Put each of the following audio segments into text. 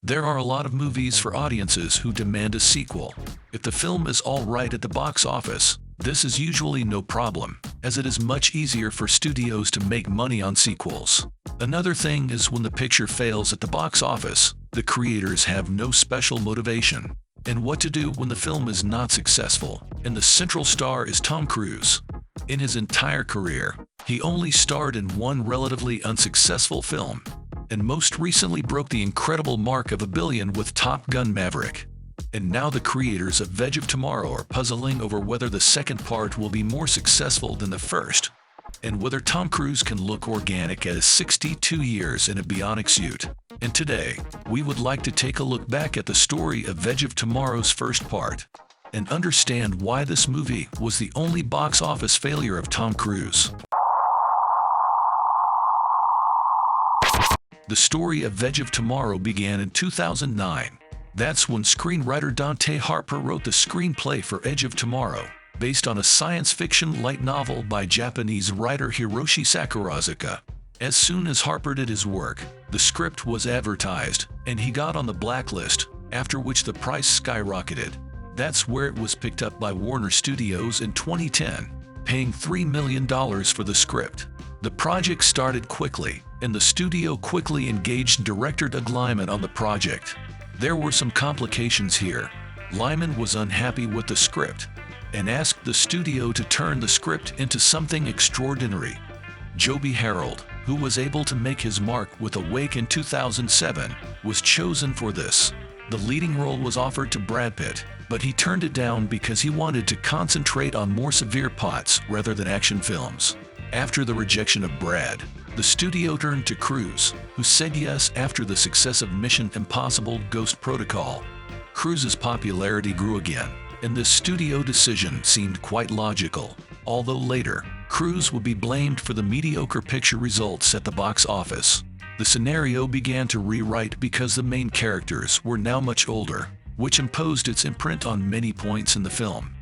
There are a lot of movies for audiences who demand a sequel. If the film is all right at the box office, this is usually no problem, as it is much easier for studios to make money on sequels. Another thing is when the picture fails at the box office, the creators have no special motivation. And what to do when the film is not successful, and the central star is Tom Cruise. In his entire career, he only starred in one relatively unsuccessful film, and most recently broke the incredible mark of $1 billion with Top Gun Maverick. And now the creators of Edge of Tomorrow are puzzling over whether the second part will be more successful than the first, and whether Tom Cruise can look organic at his 62 years in a bionic suit. And today, we would like to take a look back at the story of Edge of Tomorrow's first part, and understand why this movie was the only box office failure of Tom Cruise. The story of Edge of Tomorrow began in 2009. That's when screenwriter Dante Harper wrote the screenplay for Edge of Tomorrow, based on a science fiction light novel by Japanese writer Hiroshi Sakurazaka. As soon as Harper did his work, the script was advertised, and he got on the blacklist, after which the price skyrocketed. That's where it was picked up by Warner Studios in 2010, paying $3 million for the script. The project started quickly, and the studio quickly engaged director Doug Lyman on the project. There were some complications here. Lyman was unhappy with the script, and asked the studio to turn the script into something extraordinary. Joby Harold, who was able to make his mark with Awake in 2007, was chosen for this. The leading role was offered to Brad Pitt, but he turned it down because he wanted to concentrate on more severe plots rather than action films. After the rejection of Brad, the studio turned to Cruise, who said yes after the success of Mission Impossible: Ghost Protocol. Cruise's popularity grew again, and this studio decision seemed quite logical, although later, Cruise would be blamed for the mediocre picture results at the box office. The scenario began to rewrite because the main characters were now much older, which imposed its imprint on many points in the film.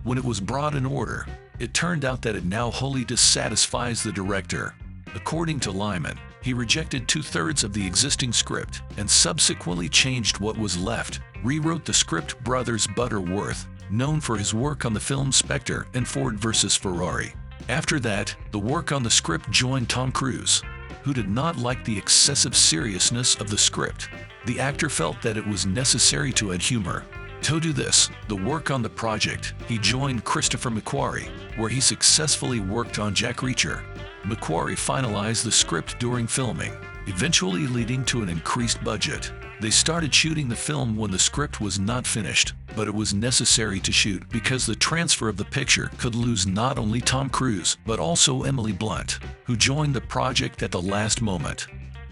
When it was brought in order, it turned out that it now wholly dissatisfies the director. According to Lyman, he rejected 2/3 of the existing script and subsequently changed what was left, rewrote the script. Brothers Butterworth, known for his work on the film Spectre and Ford vs. Ferrari. After that, the work on the script joined Tom Cruise, who did not like the excessive seriousness of the script. The actor felt that it was necessary to add humor. To do this, the work on the project, he joined Christopher McQuarrie, where he successfully worked on Jack Reacher. McQuarrie finalized the script during filming, eventually leading to an increased budget. They started shooting the film when the script was not finished, but it was necessary to shoot because the transfer of the picture could lose not only Tom Cruise, but also Emily Blunt, who joined the project at the last moment.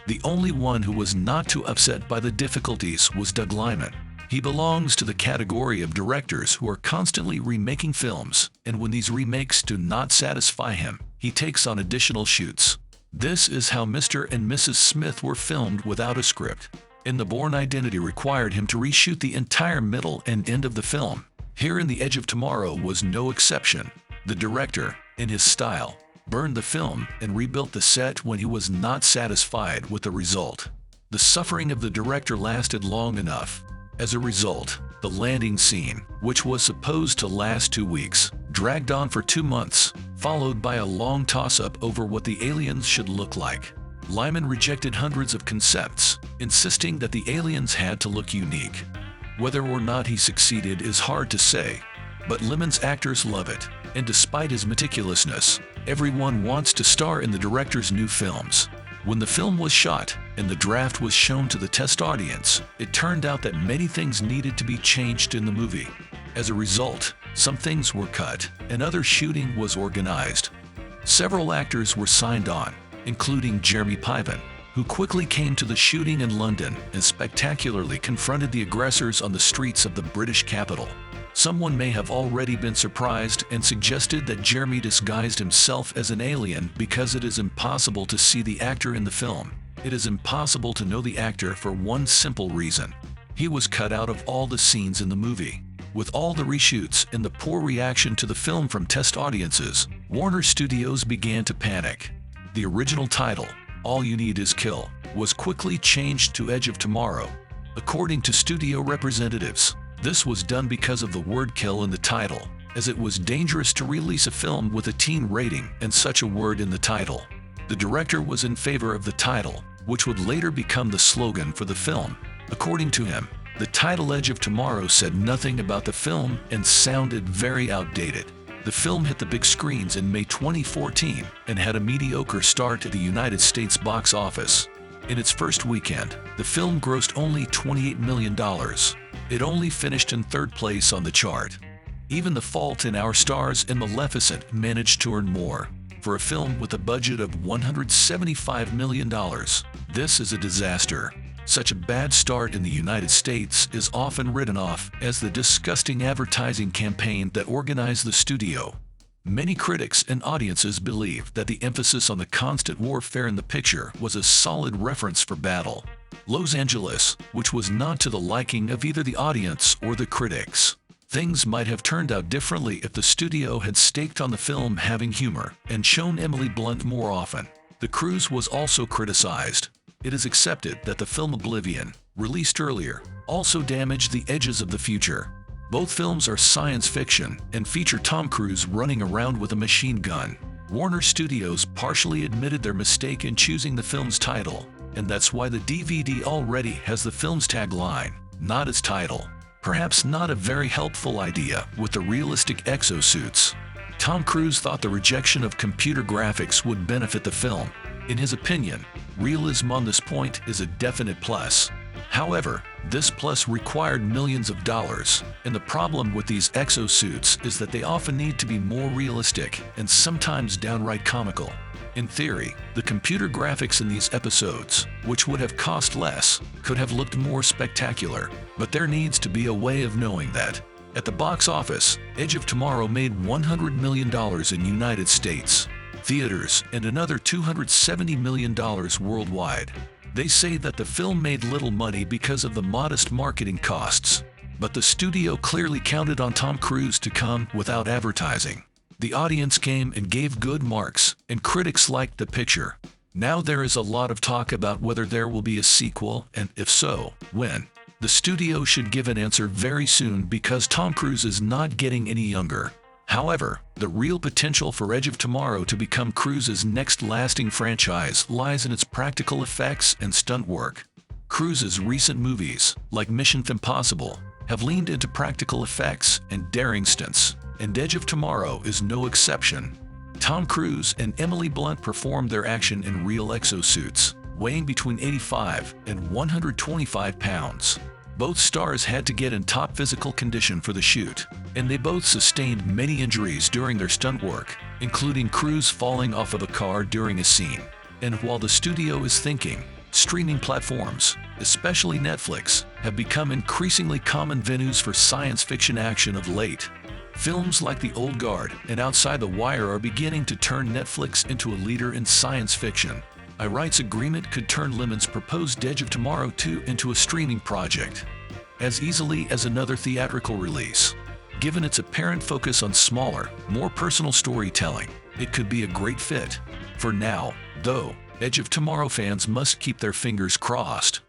The only one who was not too upset by the difficulties was Doug Lyman. He belongs to the category of directors who are constantly remaking films, and when these remakes do not satisfy him, he takes on additional shoots. This is how Mr. and Mrs. Smith were filmed without a script, and The Bourne Identity required him to reshoot the entire middle and end of the film. Here in The Edge of Tomorrow was no exception. The director, in his style, burned the film and rebuilt the set when he was not satisfied with the result. The suffering of the director lasted long enough. As a result, the landing scene, which was supposed to last 2 weeks, dragged on for 2 months, followed by a long toss-up over what the aliens should look like. Lyman rejected hundreds of concepts, insisting that the aliens had to look unique. Whether or not he succeeded is hard to say, but Lyman's actors love it, and despite his meticulousness, everyone wants to star in the director's new films. When the film was shot and the draft was shown to the test audience, it turned out that many things needed to be changed in the movie. As a result, some things were cut and other shooting was organized. Several actors were signed on, including Jeremy Piven, who quickly came to the shooting in London and spectacularly confronted the aggressors on the streets of the British capital. Someone may have already been surprised and suggested that Jeremy disguised himself as an alien because it is impossible to see the actor in the film. It is impossible to know the actor for one simple reason. He was cut out of all the scenes in the movie. With all the reshoots and the poor reaction to the film from test audiences, Warner Studios began to panic. The original title, All You Need Is Kill, was quickly changed to Edge of Tomorrow. According to studio representatives, this was done because of the word kill in the title, as it was dangerous to release a film with a teen rating and such a word in the title. The director was in favor of the title, which would later become the slogan for the film. According to him, the title Edge of Tomorrow said nothing about the film and sounded very outdated. The film hit the big screens in May 2014 and had a mediocre start at the United States box office. In its first weekend, the film grossed only $28 million. It only finished in third place on the chart. Even The Fault in Our Stars and Maleficent managed to earn more. For a film with a budget of $175 million, this is a disaster. Such a bad start in the United States is often written off as the disgusting advertising campaign that organized the studio. Many critics and audiences believe that the emphasis on the constant warfare in the picture was a solid reference for battle. Los Angeles, which was not to the liking of either the audience or the critics. Things might have turned out differently if the studio had staked on the film having humor and shown Emily Blunt more often. The cruise was also criticized. It is accepted that the film Oblivion, released earlier, also damaged the edges of the future. Both films are science fiction and feature Tom Cruise running around with a machine gun. Warner Studios partially admitted their mistake in choosing the film's title, and that's why the DVD already has the film's tagline, not its title. Perhaps not a very helpful idea with the realistic exosuits. Tom Cruise thought the rejection of computer graphics would benefit the film. In his opinion, realism on this point is a definite plus. However, this plus required millions of dollars, and the problem with these exosuits is that they often need to be more realistic and sometimes downright comical. In theory, the computer graphics in these episodes, which would have cost less, could have looked more spectacular, but there needs to be a way of knowing that. At the box office, Edge of Tomorrow made $100 million in United States theaters and another $270 million worldwide. They say that the film made little money because of the modest marketing costs, but the studio clearly counted on Tom Cruise to come without advertising. The audience came and gave good marks, and critics liked the picture. Now there is a lot of talk about whether there will be a sequel, and if so, when. The studio should give an answer very soon because Tom Cruise is not getting any younger. However, the real potential for Edge of Tomorrow to become Cruise's next lasting franchise lies in its practical effects and stunt work. Cruise's recent movies, like Mission Impossible, have leaned into practical effects and daring stunts, and Edge of Tomorrow is no exception. Tom Cruise and Emily Blunt performed their action in real exosuits, weighing between 85 and 125 pounds. Both stars had to get in top physical condition for the shoot, and they both sustained many injuries during their stunt work, including Cruise falling off of a car during a scene. And while the studio is thinking, streaming platforms, especially Netflix, have become increasingly common venues for science fiction action of late. Films like The Old Guard and Outside the Wire are beginning to turn Netflix into a leader in science fiction. A rights agreement could turn Lyman's proposed Edge of Tomorrow 2 into a streaming project as easily as another theatrical release. Given its apparent focus on smaller, more personal storytelling, it could be a great fit. For now, though, Edge of Tomorrow fans must keep their fingers crossed.